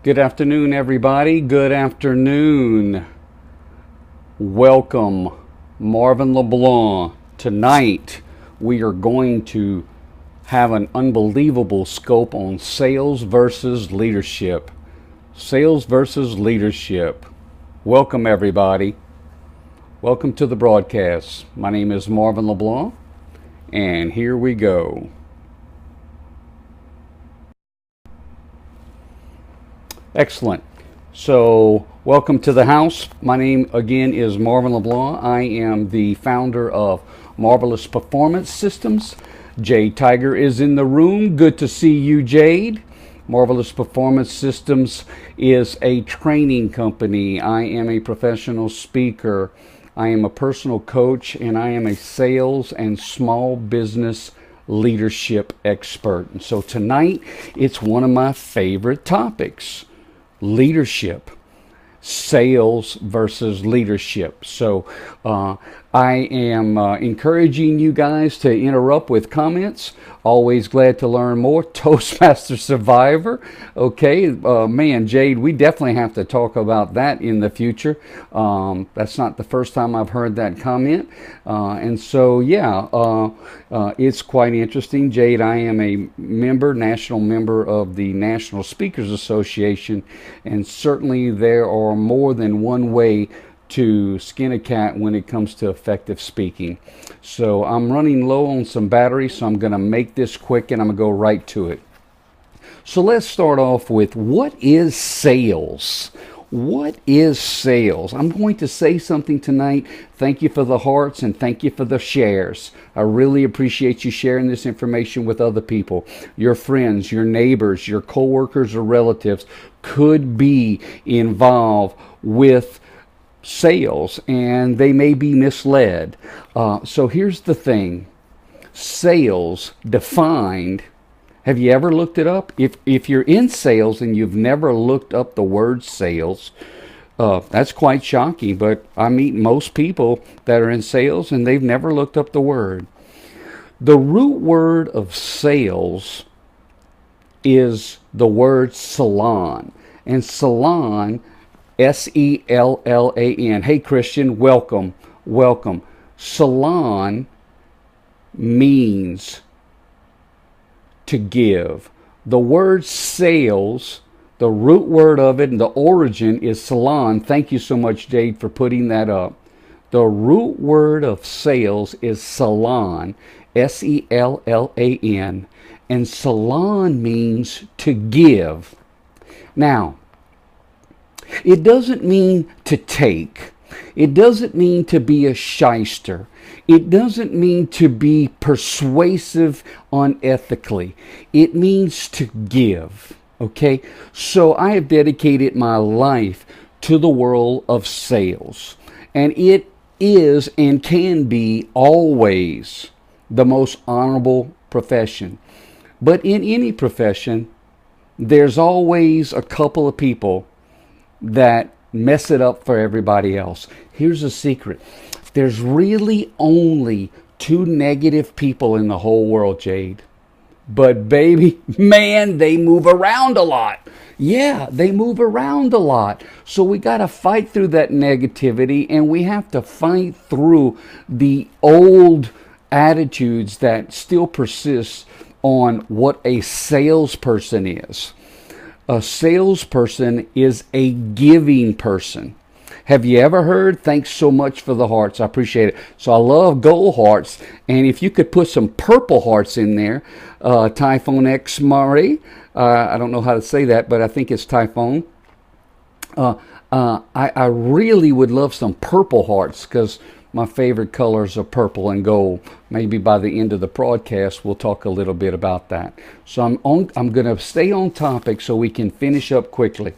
Good afternoon, everybody. Good afternoon. Welcome, Marvin LeBlanc. Tonight, we are going to have an unbelievable scope on sales versus leadership. Sales versus leadership. Welcome, everybody. Welcome to the broadcast. My name is Marvin LeBlanc, and here we go. Excellent. So, welcome to the house. My name again is Marvin LeBlanc. I am the founder of Marvelous Performance Systems. Jade Tiger is in the room. Good to see you, Jade. Marvelous Performance Systems is a training company. I am a professional speaker. I am a personal coach, and I am a sales and small business leadership expert. And so tonight, it's one of my favorite topics. Leadership, sales versus leadership. So I am encouraging you guys to interrupt with comments. Always glad to learn more. Toastmaster Survivor. Okay, man, Jade, we definitely have to talk about that in the future. That's not the first time I've heard that comment. And so, yeah, it's quite interesting. Jade, I am a member, national member of the National Speakers Association, and certainly there are more than one way to skin a cat when it comes to effective speaking. So I'm running low on some battery, so I'm going to make this quick and I'm going to go right to it. So let's start off with, what is sales? What is sales? I'm going to say something tonight. Thank you for the hearts and thank you for the shares. I really appreciate you sharing this information with other people. Your friends, your neighbors, your coworkers or relatives could be involved with sales, and they may be misled. So here's the thing. Sales defined, have you ever looked it up? If you're in sales and you've never looked up the word sales, that's quite shocking, but I meet most people that are in sales and they've never looked up the word. The root word of sales is the word salon, and salon, S-E-L-L-A-N. Hey, Christian, welcome, welcome. Salon means to give. The word sales, the root word of it and the origin is salon. Thank you so much, Jade, for putting that up. The root word of sales is salon, S-E-L-L-A-N, and salon means to give. Now, it doesn't mean to take. It doesn't mean to be a shyster. It doesn't mean to be persuasive unethically. It means to give. Okay? So I have dedicated my life to the world of sales. And it is and can be always the most honorable profession. But in any profession, there's always a couple of people that mess it up for everybody else. Here's a secret. There's really only two negative people in the whole world, Jade. But baby, man, they move around a lot. Yeah, they move around a lot. So we got to fight through that negativity, and we have to fight through the old attitudes that still persist on what a salesperson is. A salesperson is a giving person. Have you ever heard? Thanks so much for the hearts. I appreciate it. So I love gold hearts. And if you could put some purple hearts in there, Typhoon X Marie. I don't know how to say that, but I think it's Typhoon. I really would love some purple hearts, because my favorite colors are purple and gold. Maybe by the end of the broadcast, we'll talk a little bit about that. So I'm going to stay on topic so we can finish up quickly.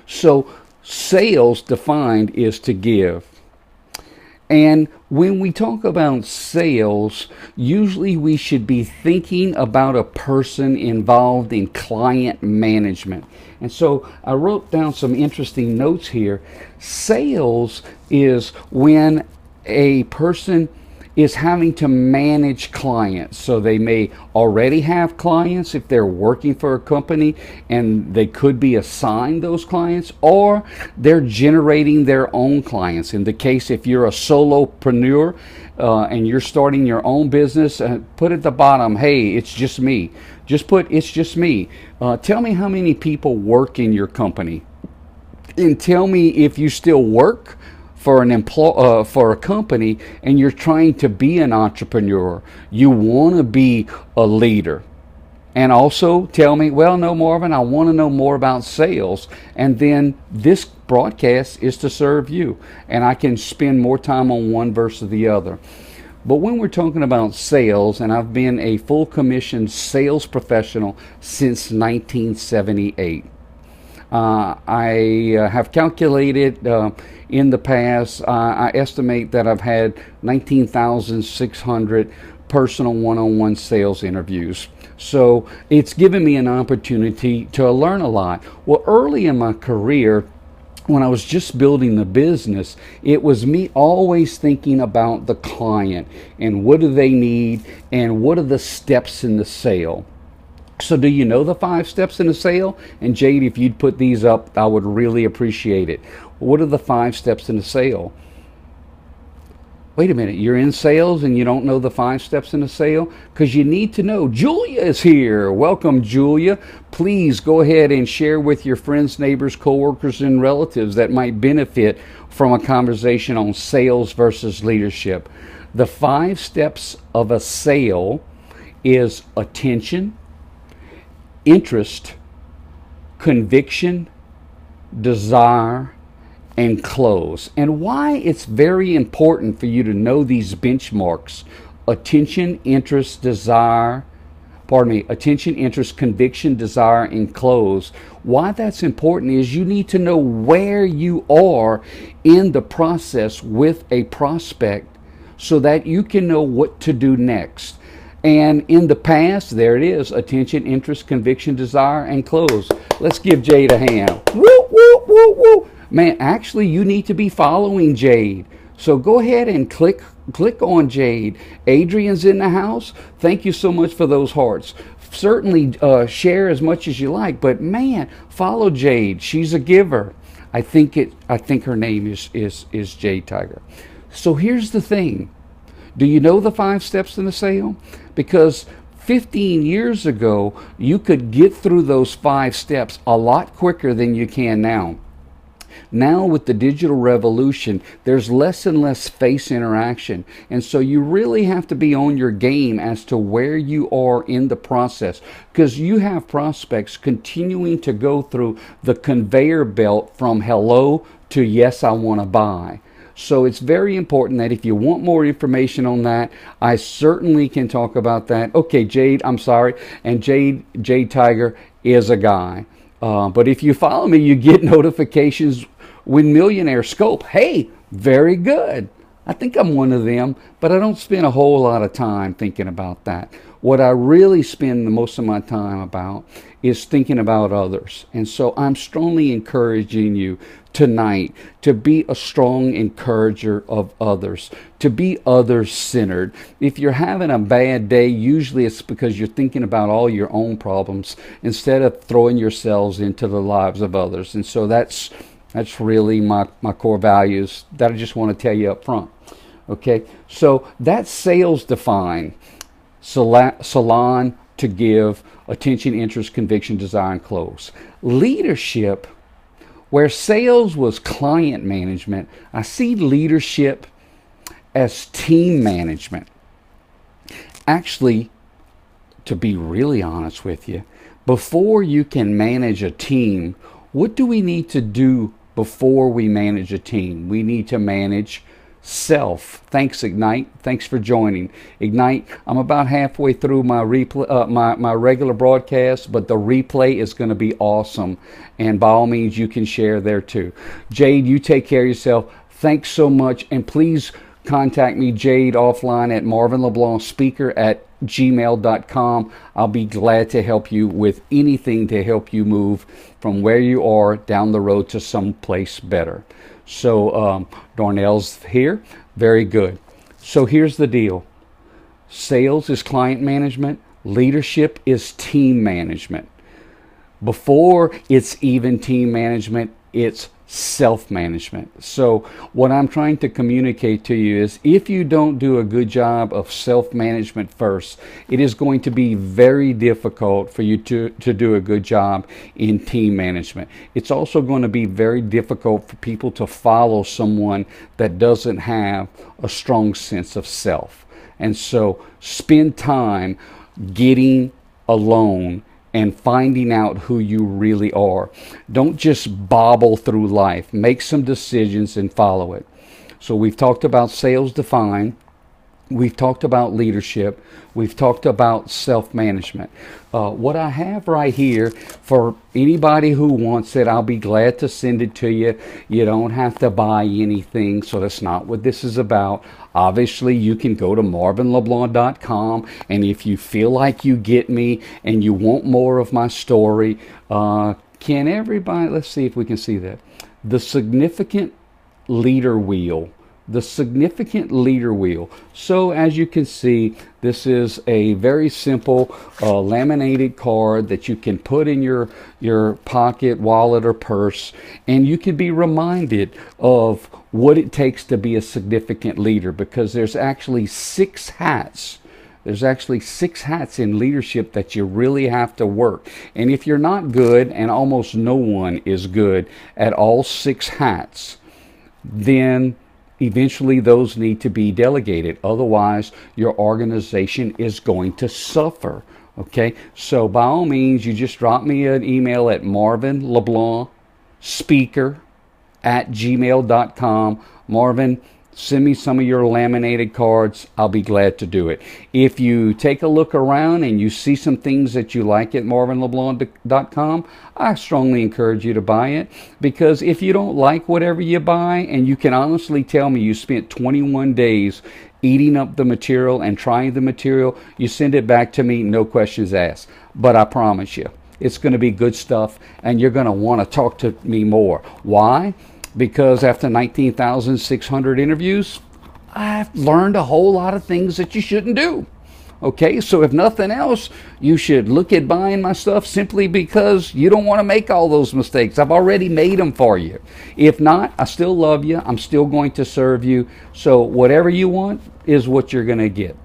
So sales defined is to give. And when we talk about sales, usually we should be thinking about a person involved in client management. And so I wrote down some interesting notes here. Sales is when a person is having to manage clients. So they may already have clients if they're working for a company and they could be assigned those clients, or they're generating their own clients. In the case if you're a solopreneur and you're starting your own business, put at the bottom, hey, it's just me. Just put, it's just me. Tell me how many people work in your company, and tell me if you still work for for a company and you're trying to be an entrepreneur. You want to be a leader. And also tell me, well, no, Marvin, I want to know more about sales. And then this broadcast is to serve you. And I can spend more time on one versus the other. But when we're talking about sales, and I've been a full commission sales professional since 1978. I have calculated in the past, I estimate that I've had 19,600 personal one-on-one sales interviews. So it's given me an opportunity to learn a lot. Well, early in my career, when I was just building the business, it was me always thinking about the client and what do they need and what are the steps in the sale. So do you know the 5 steps in a sale? And Jade, if you'd put these up, I would really appreciate it. What are the 5 steps in a sale? Wait a minute, you're in sales and you don't know the 5 steps in a sale? Because you need to know. Julia is here. Welcome, Julia. Please go ahead and share with your friends, neighbors, coworkers, and relatives that might benefit from a conversation on sales versus leadership. The 5 steps of a sale is attention, interest, conviction, desire, and close. And why it's very important for you to know these benchmarks: attention, interest, desire, attention, interest, conviction, desire, and close. Why that's important is you need to know where you are in the process with a prospect so that you can know what to do next. And in the past, there it is: attention, interest, conviction, desire, and close. Let's give Jade a hand. Woo, woo, woo, woo. Man, actually, you need to be following Jade. So go ahead and click on Jade. Adrian's in the house. Thank you so much for those hearts. Certainly share as much as you like, but man, follow Jade. She's a giver. I think her name is Jade Tiger. So here's the thing. Do you know the 5 steps in the sale? Because 15 years ago, you could get through those 5 steps a lot quicker than you can now. Now with the digital revolution, there's less and less face interaction. And so you really have to be on your game as to where you are in the process, because you have prospects continuing to go through the conveyor belt from hello to yes, I want to buy. So it's very important that if you want more information on that, I certainly can talk about that. Okay, Jade, I'm sorry. And Jade Tiger is a guy. But if you follow me, you get notifications when Millionaire Scope. Hey, very good. I think I'm one of them, but I don't spend a whole lot of time thinking about that. What I really spend the most of my time about is thinking about others. And so I'm strongly encouraging you tonight to be a strong encourager of others, to be others-centered. If you're having a bad day, usually it's because you're thinking about all your own problems instead of throwing yourselves into the lives of others. And so that's really my core values that I just want to tell you up front. Okay, so that's sales defined. Salon to give, attention, interest, conviction, desire, and close. Leadership, where sales was client management, I see leadership as team management. Actually, to be really honest with you, before you can manage a team, what do we need to do before we manage a team? We need to manage self. Thanks, Ignite. Thanks for joining. Ignite, I'm about halfway through my replay, my regular broadcast, but the replay is going to be awesome. And by all means, you can share there too. Jade, you take care of yourself. Thanks so much. And please contact me, Jade, offline at MarvinLeBlanc@gmail.com. I'll be glad to help you with anything to help you move from where you are down the road to someplace better. So Darnell's here. Very good. So here's the deal. Sales is client management. Leadership is team management. Before it's even team management, it's self-management. So what I'm trying to communicate to you is, if you don't do a good job of self-management first, it is going to be very difficult for you to do a good job in team management. It's also going to be very difficult for people to follow someone that doesn't have a strong sense of self. And so spend time getting alone and finding out who you really are. Don't just bobble through life. Make some decisions and follow it. So we've talked about sales defined. We've talked about leadership. We've talked about self-management. What I have right here, for anybody who wants it, I'll be glad to send it to you. You don't have to buy anything, so that's not what this is about. Obviously, you can go to MarvinLeBlanc.com, and if you feel like you get me and you want more of my story, can everybody, let's see if we can see that. The significant leader wheel. The significant leader wheel. So as you can see, this is a very simple laminated card that you can put in your pocket, wallet, or purse, and you can be reminded of what it takes to be a significant leader, because there's actually 6 hats. There's actually 6 hats in leadership that you really have to work. And if you're not good, and almost no one is good at all 6 hats, then eventually those need to be delegated. Otherwise, your organization is going to suffer. Okay, so by all means, you just drop me an email at marvinleblance@gmail.com. Marvin, send me some of your laminated cards. I'll be glad to do it. If you take a look around and you see some things that you like at MarvinLeBlanc.com, I strongly encourage you to buy it, because if you don't like whatever you buy, and you can honestly tell me you spent 21 days eating up the material and trying the material, you send it back to me, no questions asked. But I promise you, it's going to be good stuff, and you're going to want to talk to me more. Why? Because after 19,600 interviews, I've learned a whole lot of things that you shouldn't do. Okay, so if nothing else, you should look at buying my stuff simply because you don't want to make all those mistakes. I've already made them for you. If not, I still love you. I'm still going to serve you. So whatever you want is what you're going to get.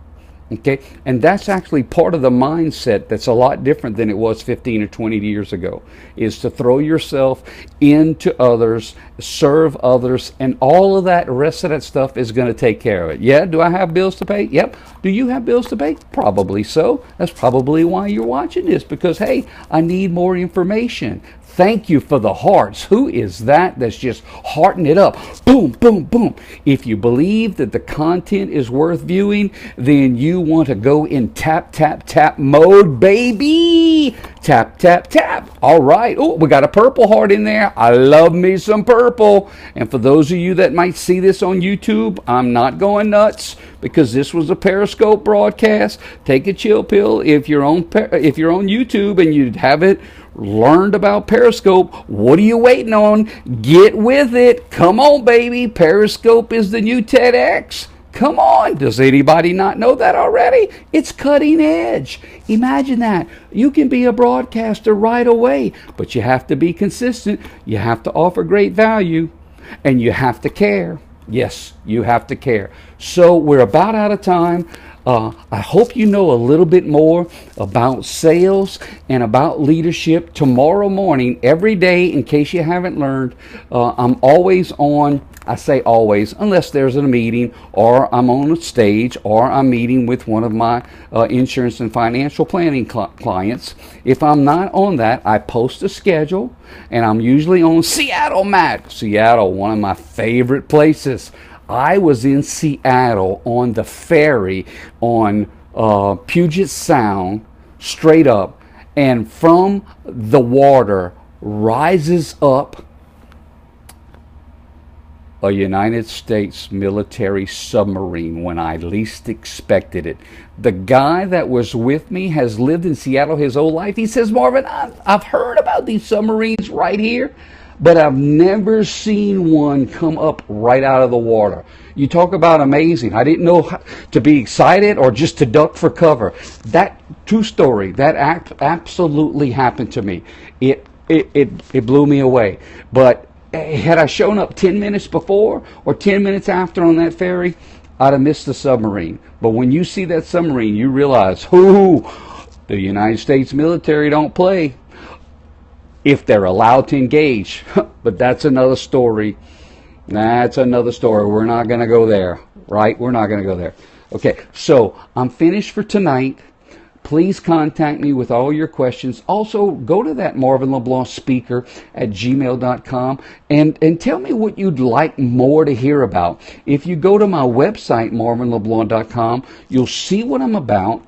Okay, and that's actually part of the mindset that's a lot different than it was 15 or 20 years ago, is to throw yourself into others, serve others, and all of that, rest of that stuff is going to take care of it. Yeah, do I have bills to pay? Yep. Do you have bills to pay? Probably so. That's probably why you're watching this, because, hey, I need more information. Thank you for the hearts. Who is that that's just hearting it up? Boom, boom, boom. If you believe that the content is worth viewing, then you want to go in tap, tap, tap mode, baby. Tap, tap, tap. All right. Oh, we got a purple heart in there. I love me some purple. And for those of you that might see this on YouTube, I'm not going nuts, because this was a Periscope broadcast. Take a chill pill. If you're on YouTube and you haven't learned about Periscope, what are you waiting on? Get with it. Come on, baby. Periscope is the new TEDx. Come on. Does anybody not know that already? It's cutting edge. Imagine that. You can be a broadcaster right away, but you have to be consistent. You have to offer great value, and you have to care. Yes, you have to care. So we're about out of time. I hope you know a little bit more about sales and about leadership. Tomorrow morning, every day, in case you haven't learned, I'm always on. I say always, unless there's a meeting, or I'm on a stage, or I'm meeting with one of my insurance and financial planning clients. If I'm not on that, I post a schedule, and I'm usually on Seattle, Matt. Seattle, one of my favorite places. I was in Seattle on the ferry on Puget Sound, straight up, and from the water rises up a United States military submarine when I least expected it. The guy that was with me has lived in Seattle his whole life. He says, Marvin, I've heard about these submarines right here, but I've never seen one come up right out of the water. You talk about amazing. I didn't know how to be excited or just to duck for cover. That true story, that absolutely happened to me. It blew me away. But had I shown up 10 minutes before or 10 minutes after on that ferry, I'd have missed the submarine. But when you see that submarine, you realize, ooh, the United States military don't play if they're allowed to engage. But that's another story. That's another story. We're not going to go there, right? We're not going to go there. Okay, so I'm finished for tonight. Please contact me with all your questions. Also, go to that MarvinLeBlanc speaker at gmail.com and tell me what you'd like more to hear about. If you go to my website, MarvinLeBlanc.com, you'll see what I'm about.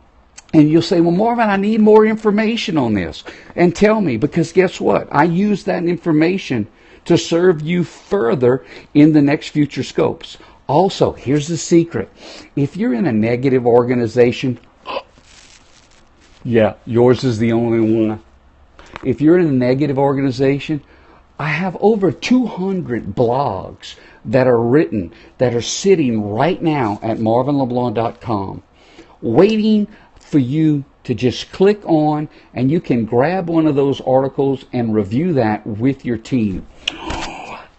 And you'll say, well, Marvin, I need more information on this. And tell me, because guess what? I use that information to serve you further in the next future scopes. Also, here's the secret. If you're in a negative organization, yeah, yours is the only one. If you're in a negative organization, I have over 200 blogs that are written, that are sitting right now at MarvinLeBlanc.com, waiting for you to just click on, and you can grab one of those articles and review that with your team.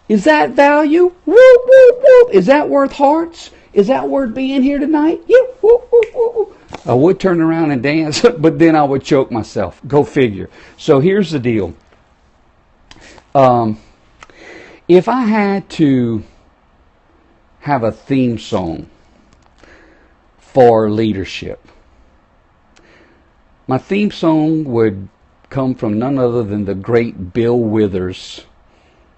Is that value? Whoop, whoop, whoop. Is that worth hearts? Is that worth being here tonight? Yeah. Whoop, whoop, whoop. I would turn around and dance, but then I would choke myself. Go figure. So here's the deal. If I had to have a theme song for leadership, my theme song would come from none other than the great Bill Withers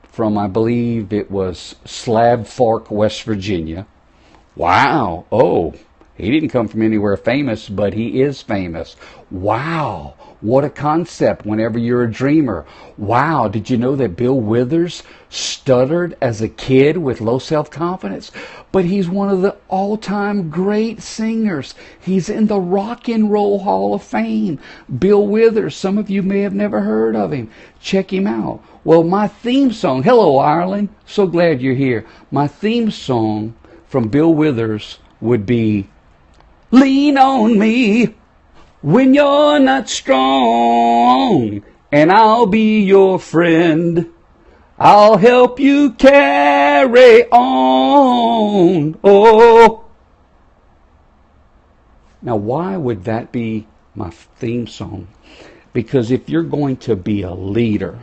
from, I believe it was Slab Fork, West Virginia. Wow. Oh, he didn't come from anywhere famous, but he is famous. Wow. What a concept whenever you're a dreamer. Wow. Did you know that Bill Withers stuttered as a kid with low self-confidence? But he's one of the all-time great singers. He's in the Rock and Roll Hall of Fame. Bill Withers. Some of you may have never heard of him. Check him out. Well, my theme song, hello Ireland, so glad you're here. My theme song from Bill Withers would be, lean on me when you're not strong, and I'll be your friend. I'll help you carry on. Oh. Now, why would that be my theme song? Because if you're going to be a leader,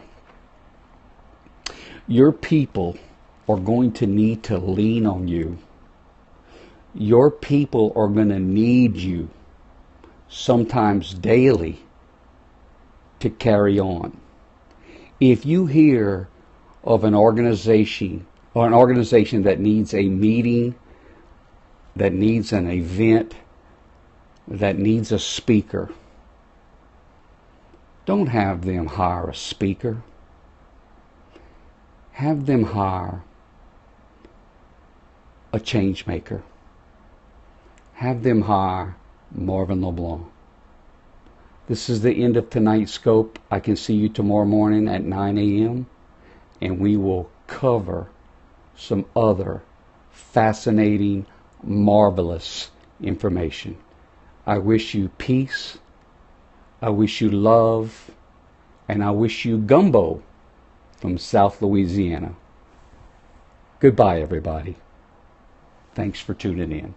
your people are going to need to lean on you. Your people are going to need you, sometimes daily, to carry on. If you hear of an organization that needs a meeting, that needs an event, that needs a speaker, don't have them hire a speaker. Have them hire a change maker. Have them hire Marvin LeBlanc. This is the end of tonight's scope. I can see you tomorrow morning at 9 a.m. and we will cover some other fascinating, marvelous information. I wish you peace. I wish you love. And I wish you gumbo from South Louisiana. Goodbye, everybody. Thanks for tuning in.